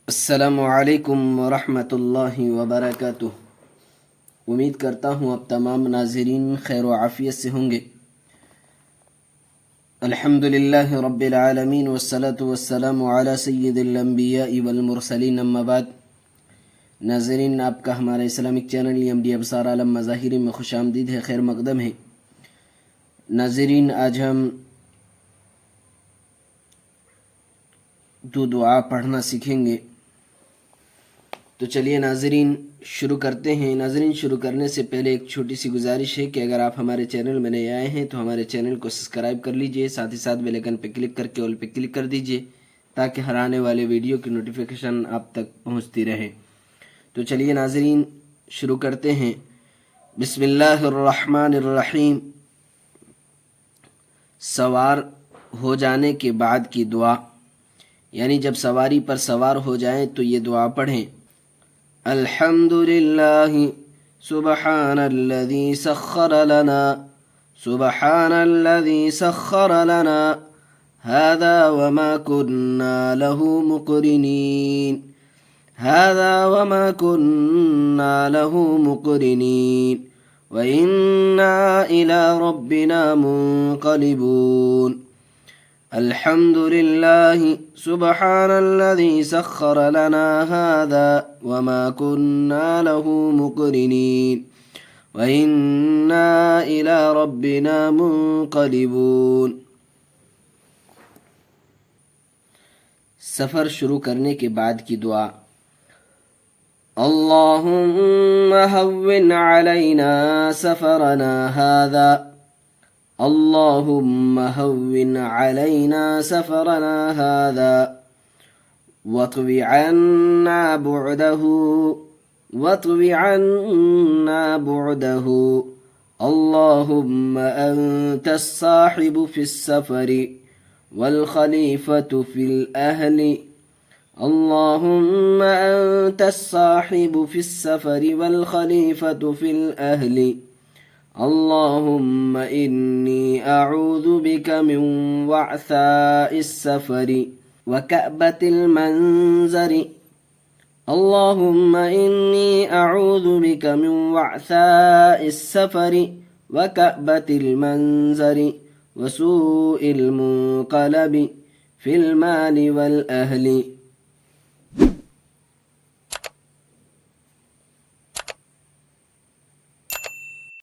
السلام علیکم ورحمۃ اللہ وبرکاتہ۔ امید کرتا ہوں اب تمام ناظرین خیر و عافیت سے ہوں گے۔ الحمدللہ رب العالمین والصلاة والسلام علی سید الانبیاء والمرسلین، اما بعد۔ ناظرین، آپ کا ہمارا اسلامک چینل MD ابصار عالم مظاہر میں خوش آمدید ہے، خیر مقدم ہے۔ ناظرین، آج ہم دو دعا پڑھنا سیکھیں گے، تو چلیے ناظرین شروع کرتے ہیں۔ ناظرین، شروع کرنے سے پہلے ایک چھوٹی سی گزارش ہے کہ اگر آپ ہمارے چینل میں نئے آئے ہیں تو ہمارے چینل کو سبسکرائب کر لیجئے، ساتھ ہی ساتھ بیل آئیکن پہ کلک کر کے آل پہ کلک کر دیجئے تاکہ ہر آنے والے ویڈیو کی نوٹیفیکیشن آپ تک پہنچتی رہے۔ تو چلیے ناظرین شروع کرتے ہیں۔ بسم اللہ الرحمن الرحیم۔ سوار ہو جانے کے بعد کی دعا، یعنی جب سواری پر سوار ہو جائیں تو یہ دعا پڑھیں۔ الحمدللہ سبحان الذی سخر لنا سبحان الذی سخر لنا هذا وما كنا له مقرنین هذا وما كنا له مقرنین وإنا إلى ربنا منقلبون۔ الحمد لله سبحان الذي سخر لنا هذا وما كنا له مقرنين وإنا إلى ربنا منقلبون۔ سفر شروع کرنے کے بعد کی دعا۔ اللهم هون علينا سفرنا هذا اللهم هون علينا سفرنا هذا واطو عنا بعده اللهم أنت الصاحب في السفر والخليفة في الأهل اللهم أنت الصاحب في السفر والخليفة في الأهل اللهم إني أعوذ بك من وعثاء السفر وكأبة المنظر اللهم إني أعوذ بك من وعثاء السفر وكأبة المنظر وسوء المنقلب في المال والأهل۔